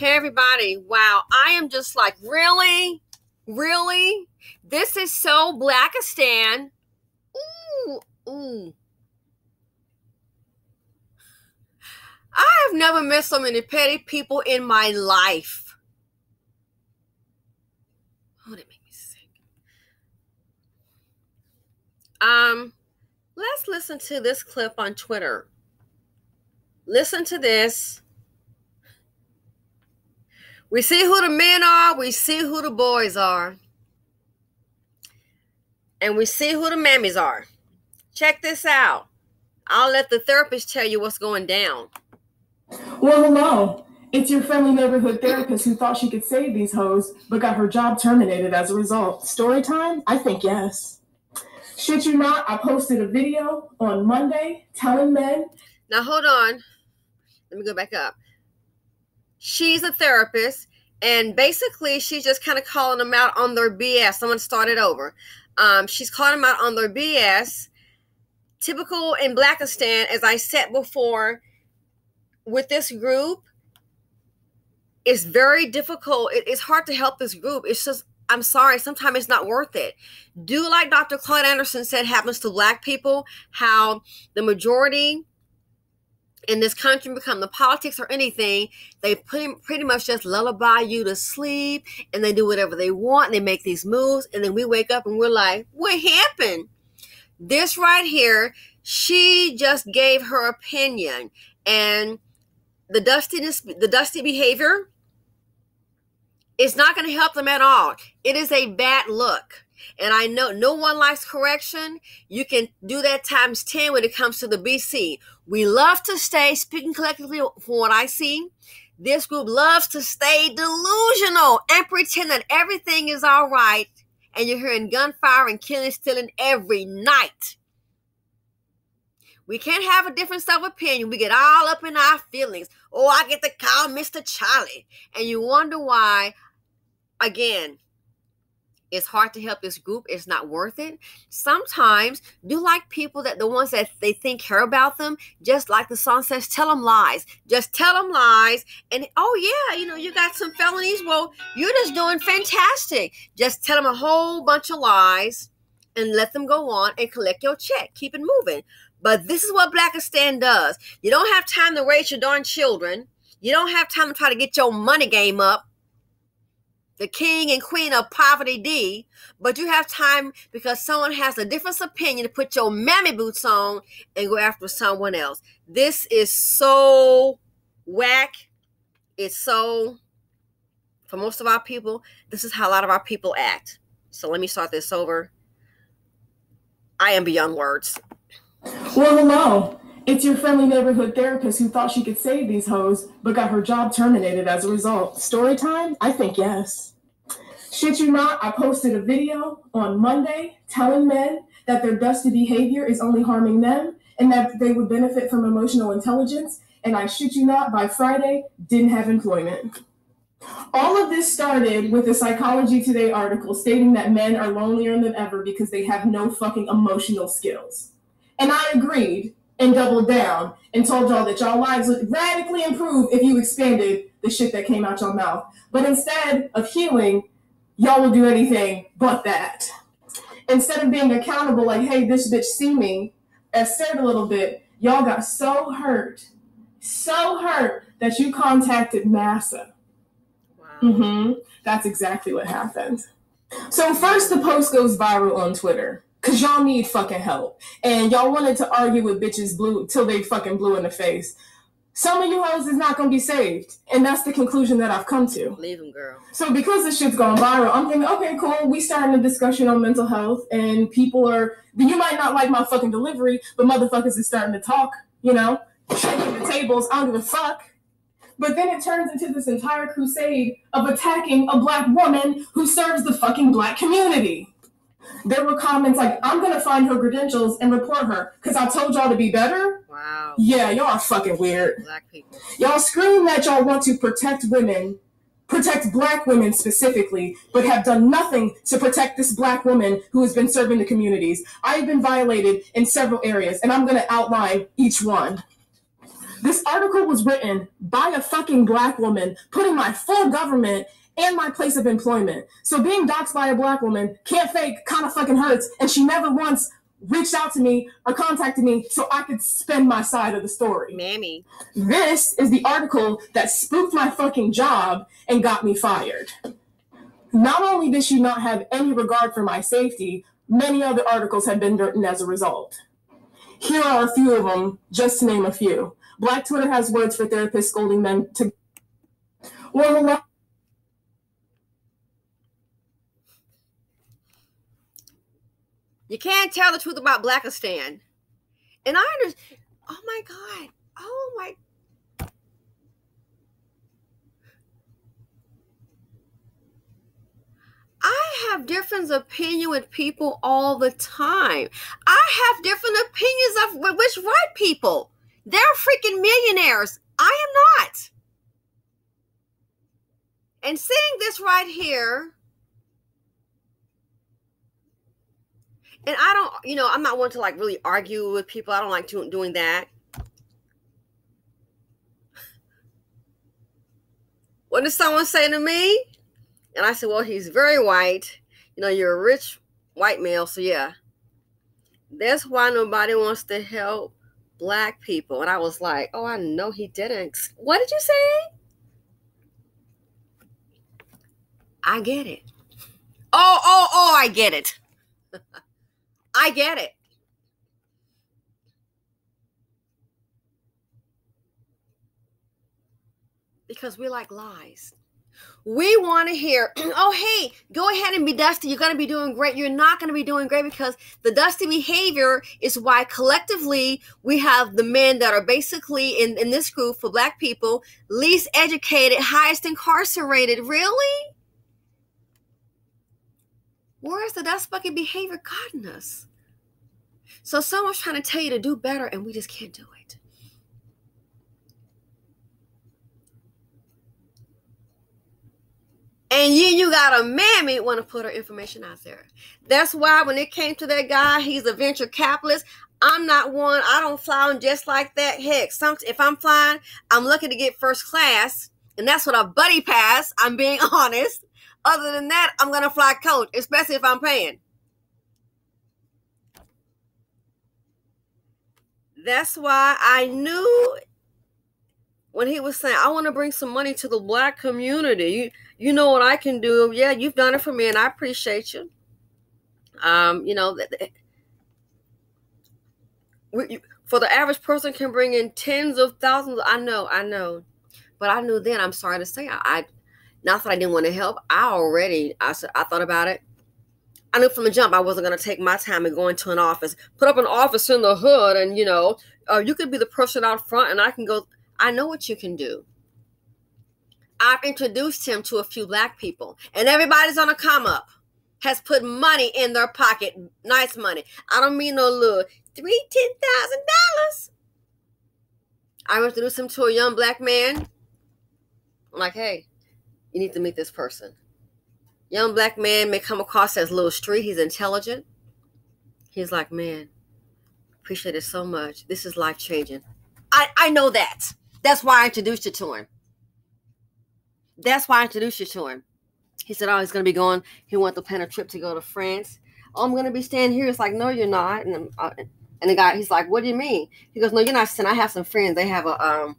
Hey everybody, wow, I am just like, really? Really? This is so Blackistan. Ooh. I have never met so many petty people in my life. Oh, that made me sick. Let's listen to this clip on Twitter. Listen to this. We see who the men are, we see who the boys are, and we see who the mammies are. Check this out. I'll let the therapist tell you what's going down. Well, hello. It's your friendly neighborhood therapist who thought she could save these hoes, but got her job terminated as a result. Story time? I think yes. Shit you not, I posted a video on Monday telling men... Now, hold on. Let me go back up. She's a therapist, and basically she's just kind of calling them out on their BS. I'm going to start it over. She's calling them out on their BS. Typical in Blackistan, as I said before, with this group, it's very difficult. It's hard to help this group. It's just, I'm sorry, sometimes it's not worth it. Do like Dr. Claude Anderson said happens to Black people, how the majority in this country become the politics or anything, they pretty much just lullaby you to sleep, and they do whatever they want, and they make these moves, and then we wake up and we're like, what happened? This right here, she just gave her opinion, and the dusty behavior is not going to help them at all. It is a bad look. And I know no one likes correction. You can do that times 10 when it comes to the BC. We love to stay, speaking collectively from what I see, this group loves to stay delusional and pretend that everything is all right. And you're hearing gunfire and killing, stealing every night. We can't have a difference of opinion. We get all up in our feelings. Oh, I get to call Mr. Charlie. And you wonder why, again, it's hard to help this group. It's not worth it. Sometimes do like people that the ones that they think care about them, just like the song says, tell them lies. Just tell them lies. And, oh, yeah, you got some felonies. Well, you're just doing fantastic. Just tell them a whole bunch of lies and let them go on and collect your check. Keep it moving. But this is what Blackistan does. You don't have time to raise your darn children. You don't have time to try to get your money game up. The king and queen of poverty D, but you have time because someone has a different opinion to put your mammy boots on and go after someone else. This is so whack. It's so, for most of our people, this is how a lot of our people act. So let me start this over. I am beyond words. Well, hello. It's your friendly neighborhood therapist who thought she could save these hoes, but got her job terminated as a result. Story time? I think yes. Shit you not, I posted a video on Monday telling men that their dusty behavior is only harming them and that they would benefit from emotional intelligence. And I shit you not, by Friday, didn't have employment. All of this started with a Psychology Today article stating that men are lonelier than ever because they have no fucking emotional skills. And I agreed and doubled down and told y'all that y'all lives would radically improve if you expanded the shit that came out your mouth. But instead of healing, y'all will do anything but that. Instead of being accountable, like, hey, this bitch see me, as said a little bit, y'all got so hurt that you contacted NASA. Wow. That's exactly what happened. So first the post goes viral on Twitter. Because y'all need fucking help. And y'all wanted to argue with bitches blue till they fucking blue in the face. Some of you hoes is not going to be saved. And that's the conclusion that I've come to. Leave them, girl. So because this shit's going viral, I'm thinking, okay, cool. We starting a discussion on mental health. And people are, you might not like my fucking delivery, but motherfuckers is starting to talk, shaking the tables. I don't give a fuck. But then it turns into this entire crusade of attacking a Black woman who serves the fucking Black community. There were comments like, I'm going to find her credentials and report her because I told y'all to be better. Wow. Yeah, y'all are fucking weird. Black people. Y'all scream that y'all want to protect women, protect Black women specifically, but have done nothing to protect this Black woman who has been serving the communities. I have been violated in several areas, and I'm going to outline each one. This article was written by a fucking Black woman, putting my full government and my place of employment. So being doxxed by a Black woman can't fake, kind of fucking hurts, and she never once reached out to me or contacted me so I could spin my side of the story. Mammy. This is the article that spooked my fucking job and got me fired. Not only did she not have any regard for my safety, many other articles have been written as a result. Here are a few of them, just to name a few. Black Twitter has words for therapists scolding men to... Well, you can't tell the truth about Blackistan. And I understand. Oh my God. Oh my. I have different opinions with people all the time. I have different opinions of which white people. They're freaking millionaires. I am not. And seeing this right here, and I don't, I'm not one to like really argue with people. I don't like doing that. What did someone say to me? And I said, well, he's very white. You're a rich white male. So yeah, that's why nobody wants to help Black people. And I was like, oh, I know he didn't. What did you say? I get it. Oh, I get it. I get it. Because we like lies. We want to hear, oh, hey, go ahead and be dusty. You're going to be doing great. You're not going to be doing great, because the dusty behavior is why collectively we have the men that are basically in this group for Black people, least educated, highest incarcerated. Really? Where is the dust bucket behavior gotten us? So someone's trying to tell you to do better, and we just can't do it. And you got a mammy want to put her information out there. That's why when it came to that guy, he's a venture capitalist. I'm not one. I don't fly on just like that. Heck, if I'm flying, I'm lucky to get first class. And that's what a buddy pass. I'm being honest. Other than that, I'm going to fly coach, especially if I'm paying. That's why I knew when he was saying, I want to bring some money to the Black community. You know what I can do. Yeah, you've done it for me, and I appreciate you. For the average person can bring in tens of thousands. I know. But I knew then, I'm sorry to say, I not that I didn't want to help. I thought about it. I knew from the jump I wasn't going to take my time and go into an office, put up an office in the hood, and, you could be the person out front, and I can go. I know what you can do. I've introduced him to a few Black people, and everybody's on a come up, has put money in their pocket, nice money. I don't mean no little $10,000. I introduced him to a young Black man. I'm like, hey, you need to meet this person. Young Black man may come across as a little street. He's intelligent. He's like, man, appreciate it so much. This is life-changing. I know that. That's why I introduced you to him. He said, oh, he's going to be going. He wanted to plan a trip to go to France. Oh, I'm going to be staying here. It's like, no, you're not. And the guy, he's like, what do you mean? He goes, no, you're not staying. I have some friends. They have a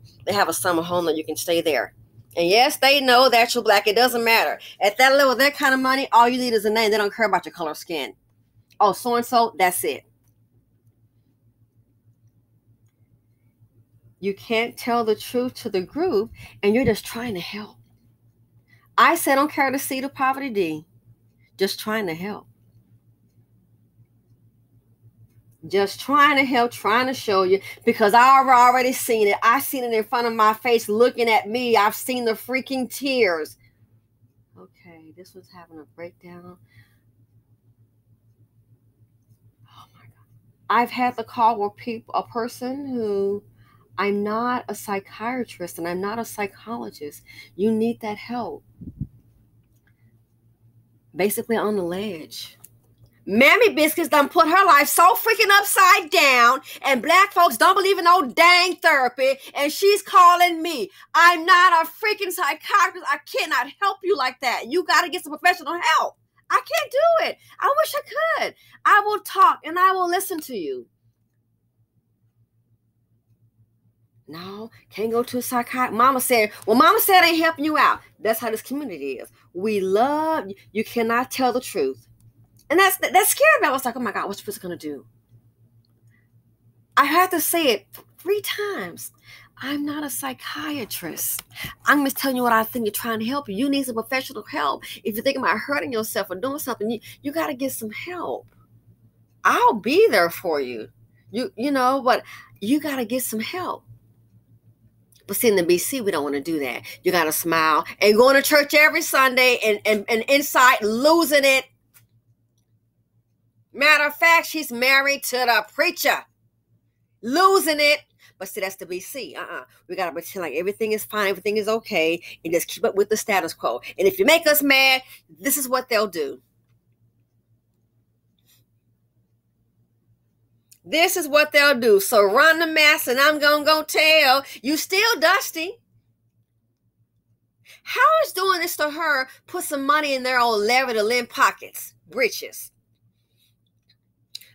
summer home that you can stay there. And yes, they know that you're Black. It doesn't matter. At that level, that kind of money, all you need is a name. They don't care about your color of skin. Oh, so-and-so, that's it. You can't tell the truth to the group, and you're just trying to help. I said, don't carry the seed of poverty, D. Just trying to help. Just trying to help, trying to show you, because I've already seen it. I've seen it in front of my face looking at me. I've seen the freaking tears. Okay, this was having a breakdown. Oh my God. I've had the call where a person who, I'm not a psychiatrist and I'm not a psychologist. You need that help. Basically on the ledge. Mammy Biscuits done put her life so freaking upside down, and black folks don't believe in no dang therapy, and she's calling me. I'm not a freaking psychiatrist. I cannot help you like that. You got to get some professional help. I can't do it. I wish I could. I will talk and I will listen to you. No, can't go to a psychiatrist. Mama said I ain't helping you out. That's how this community is. We love you. You cannot tell the truth. And that's scary about. I was like, oh my God, what's this going to do? I had to say it 3 times. I'm not a psychiatrist. I'm just telling you what I think you're trying to help you. You need some professional help. If you're thinking about hurting yourself or doing something, you got to get some help. I'll be there for you. You know, but you got to get some help. But see, in the BC, we don't want to do that. You got to smile and going to church every Sunday and inside losing it. Matter of fact, she's married to the preacher. Losing it. But see, that's the BC. We got to pretend like everything is fine, everything is okay, and just keep up with the status quo. And if you make us mad, this is what they'll do. This is what they'll do. So run the mess, and I'm going to go tell. You still dusty. How is doing this to her put some money in their old Larry the Lynn pockets, britches?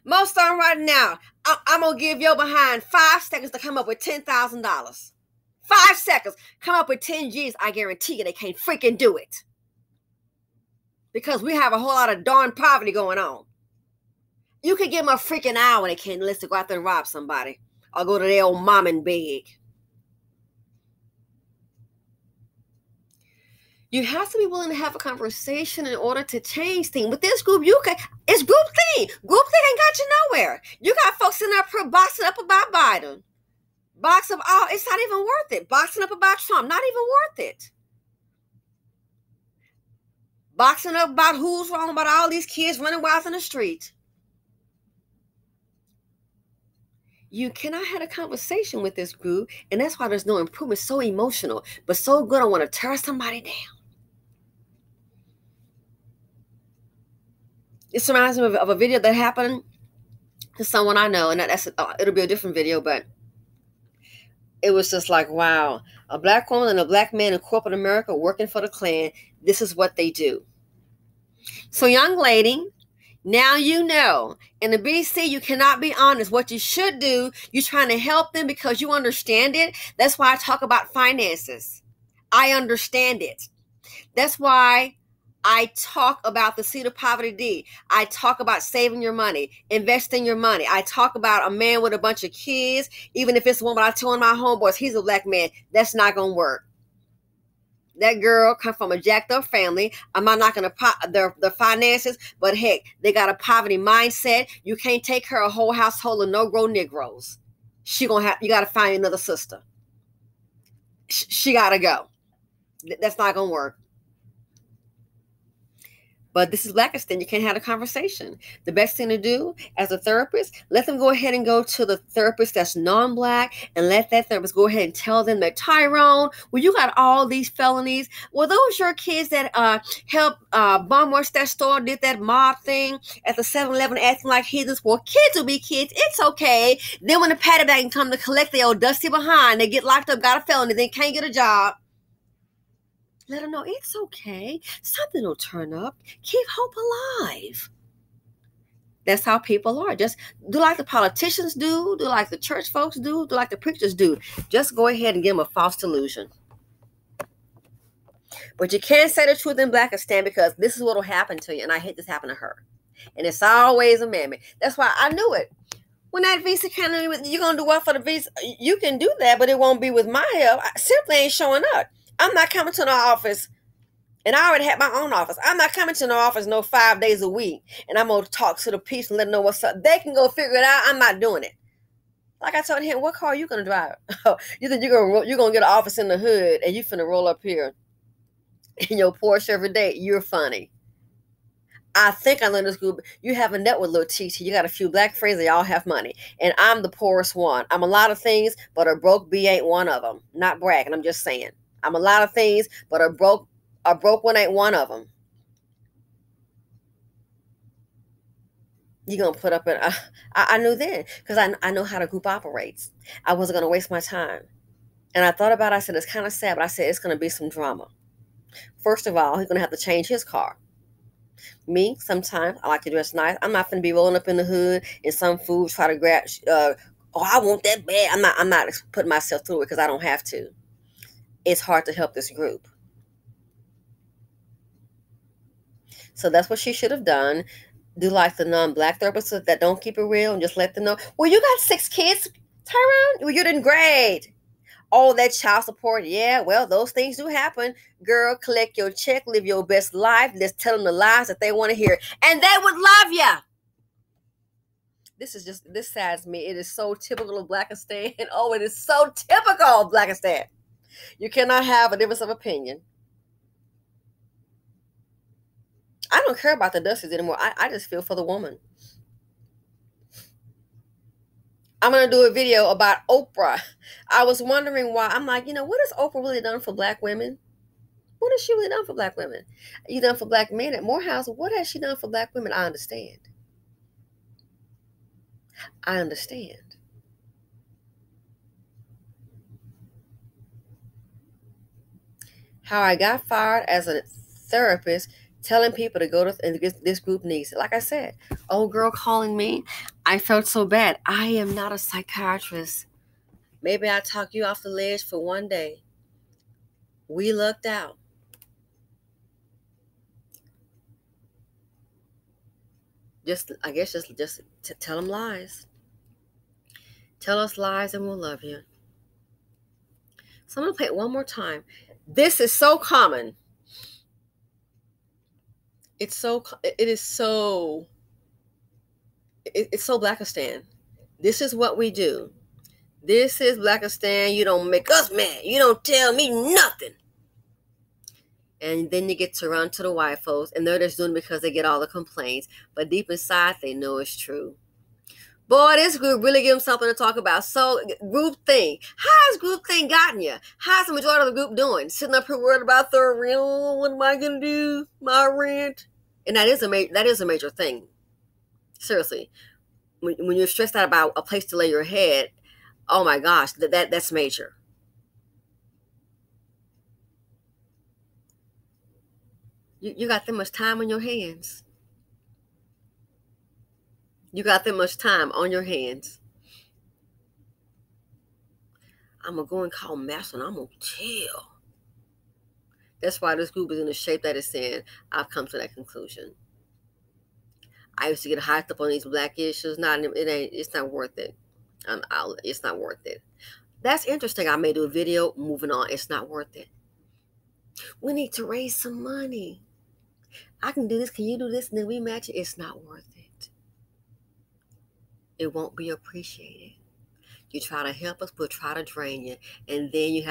Most of them right now, I'm going to give your behind 5 seconds to come up with $10,000. 5 seconds. Come up with 10 G's. I guarantee you they can't freaking do it. Because we have a whole lot of darn poverty going on. You could give them a freaking hour when they can't listen to go out there and rob somebody. Or go to their old mom and beg. You have to be willing to have a conversation in order to change things. With this group, it's group thing. Group thing ain't got you nowhere. You got folks in there boxing up about Biden. It's not even worth it. Boxing up about Trump, not even worth it. Boxing up about who's wrong about all these kids running wild in the street. You cannot have a conversation with this group, and that's why there's no improvement. So emotional, but so good. I want to tear somebody down. This reminds me of a video that happened to someone I know, and it'll be a different video, but it was just like, wow, a black woman and a black man in corporate America working for the Klan. This is what they do. So, young lady, now you know. In the BC, you cannot be honest. What you should do, you're trying to help them because you understand it. That's why I talk about finances. I understand it. That's why I talk about the seed of poverty D. I talk about saving your money, investing your money. I talk about a man with a bunch of kids. Even if it's one, but I tell my homeboys, he's a black man. That's not going to work. That girl come from a jacked up family. I'm not knocking their finances, but heck, they got a poverty mindset. You can't take her a whole household of no-grow Negroes. You got to find another sister. She got to go. That's not going to work. But this is Blackistan. You can't have a conversation. The best thing to do as a therapist, let them go ahead and go to the therapist that's non-black and let that therapist go ahead and tell them that, Tyrone, well, you got all these felonies. Well, those your kids that helped bomb rush that store, did that mob thing at the 7-Eleven acting like heathens. Well, kids will be kids. It's okay. Then when the patty bag can come to collect their old dusty behind, they get locked up, got a felony, then can't get a job. Let them know it's okay. Something will turn up. Keep hope alive. That's how people are. Just do like the politicians do like the church folks do like the preachers do. Just go ahead and give them a false delusion. But you can't say the truth in Blackistan because this is what will happen to you. And I hate this happen to her. And it's always a mammy. That's why I knew it. When that visa came, you're going to do what for the visa? You can do that, but it won't be with my help. I simply ain't showing up. I'm not coming to no office, and I already had my own office. I'm not coming to no office 5 days a week, and I'm going to talk to the piece and let them know what's up. They can go figure it out. I'm not doing it. Like I told him, what car are you going to drive? You think you're going to get an office in the hood, and you finna roll up here in your Porsche every day? You're funny. I think I learned this group. You haven't met with little TT. You got a few black friends. They all have money. And I'm the poorest one. I'm a lot of things, but a broke B ain't one of them. Not bragging. I'm just saying. I'm a lot of things, but a broke one ain't one of them. You're going to put up an... I knew then, because I know how the group operates. I wasn't going to waste my time. And I thought about it. I said, it's kind of sad, but I said, it's going to be some drama. First of all, he's going to have to change his car. Me, sometimes, I like to dress nice. I'm not going to be rolling up in the hood in some food, try to grab... I want that bad. I'm not putting myself through it because I don't have to. It's hard to help this group. So that's what she should have done. Do like the non-black therapists that don't keep it real and just let them know, well, you got 6 kids, Tyrone? Well, you didn't grade. Oh, that child support. Yeah, well, those things do happen. Girl, collect your check, live your best life. Let's tell them the lies that they want to hear. And they would love you. This saddens me. It is so typical of Blackistan. Oh, it is so typical of Blackistan. You cannot have a difference of opinion. I don't care about the Dusties anymore. I just feel for the woman. I'm going to do a video about Oprah. I was wondering why. I'm like, what has Oprah really done for black women? What has she really done for black women? You done for black men at Morehouse. What has she done for black women? I understand. How I got fired as a therapist, telling people to go to this group needs it. Like I said, old girl calling me. I felt so bad. I am not a psychiatrist. Maybe I talk you off the ledge for one day. We lucked out. Just tell them lies. Tell us lies and we'll love you. So I'm going to play it one more time. This is so common. It's so Blackistan. This is what we do. This is Blackistan. You don't make us mad. You don't tell me nothing. And then you get to run to the white folks, and they're just doing it because they get all the complaints. But deep inside, they know it's true. Boy, this group really gives them something to talk about. So, group thing. How has group thing gotten you? How's the majority of the group doing? Sitting up here worried about their rent. What am I going to do? My rent. And that is a major thing. Seriously. When you're stressed out about a place to lay your head, oh my gosh, that's major. You got that much time on your hands. You got that much time on your hands. I'm going to go and call Master and I'm going to tell. That's why this group is in the shape that it's in. I've come to that conclusion. I used to get hyped up on these black issues. It's not worth it. It's not worth it. That's interesting. I may do a video. Moving on. It's not worth it. We need to raise some money. I can do this. Can you do this? And then we match it. It's not worth it. It won't be appreciated. You try to help us, we'll try to drain you, and then you're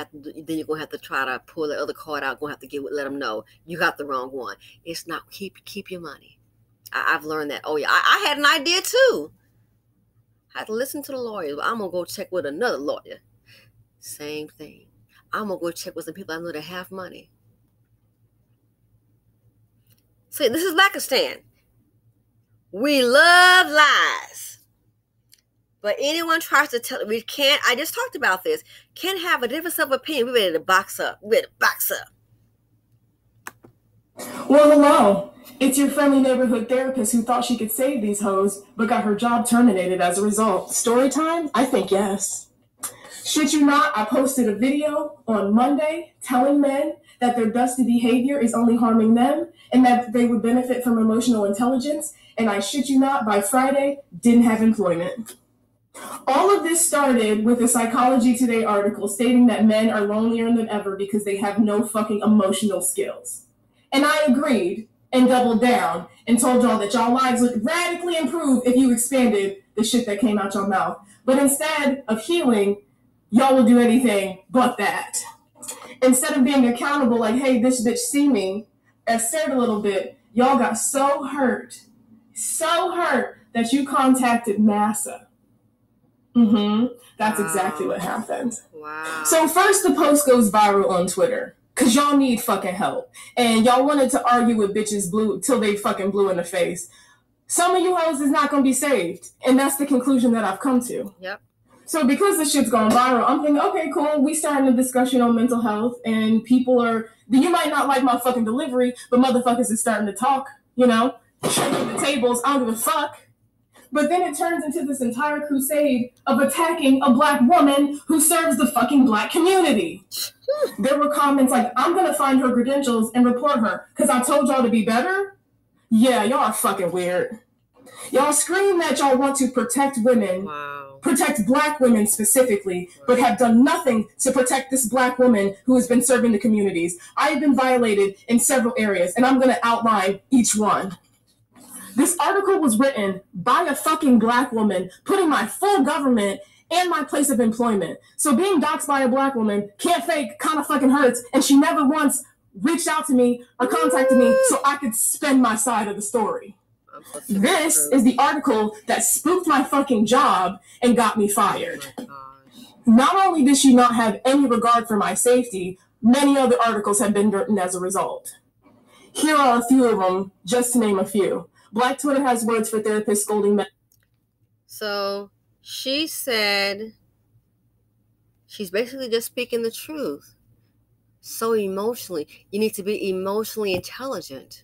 gonna have to try to pull the other card out. Gonna have to let them know you got the wrong one. It's not keep your money. I've learned that. Oh yeah, I had an idea too. I had to listen to the lawyers. I'm gonna go check with another lawyer. Same thing. I'm gonna go check with some people I know that have money. See, this is Blackistan. We love lies. But anyone tries to tell, we can't, I just talked about this, can't have a difference of opinion. We're ready to box up. Well, hello. It's your friendly neighborhood therapist who thought she could save these hoes, but got her job terminated as a result. Story time? I think yes. Shit you not, I posted a video on Monday telling men that their dusty behavior is only harming them and that they would benefit from emotional intelligence. And I shit you not, by Friday, didn't have employment. All of this started with a Psychology Today article stating that men are lonelier than ever because they have no fucking emotional skills. And I agreed and doubled down and told y'all that y'all lives would radically improve if you expanded the shit that came out your mouth. But instead of healing, y'all will do anything but that. Instead of being accountable like, hey, this bitch see me, as said a little bit, y'all got so hurt that you contacted NASA. That's exactly what happened. Wow. So first the post goes viral on Twitter because y'all need fucking help. And y'all wanted to argue with bitches blue till they fucking blue in the face. some of you hoes is not going to be saved. And that's the conclusion that I've come to. Yep. So because this shit's going viral, I'm thinking, okay, cool. We starting a discussion on mental health, and people are, you might not like my fucking delivery, but motherfuckers is starting to talk, you know, shaking the tables. I don't give a fuck. But then it turns into this entire crusade of attacking a black woman who serves the fucking black community. There were comments like, I'm going to find her credentials and report her because I told y'all to be better. Yeah, y'all are fucking weird. Y'all scream that y'all want to protect women, protect black women specifically, but have done nothing to protect this black woman who has been serving the communities. I have been violated in several areas, and I'm going to outline each one. This article was written by a fucking black woman, putting my full government and my place of employment. So being doxxed by a black woman can't fake, kind of fucking hurts, and she never once reached out to me or contacted me so I could spend my side of the story. This is the article that spooked my fucking job and got me fired. Not only did she not have any regard for my safety, many other articles have been written as a result. Here are a few of them, just to name a few. Black Twitter has words for therapists scolding men. So she said she's basically just speaking the truth. So emotionally, you need to be emotionally intelligent.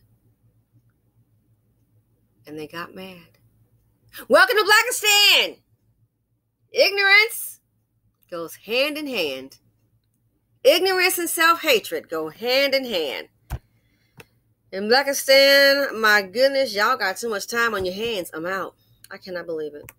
And they got mad. Welcome to Blackistan. Ignorance goes hand in hand. Ignorance and self-hatred go hand in hand. In Blackistan, my goodness, y'all got too much time on your hands. I'm out. I cannot believe it.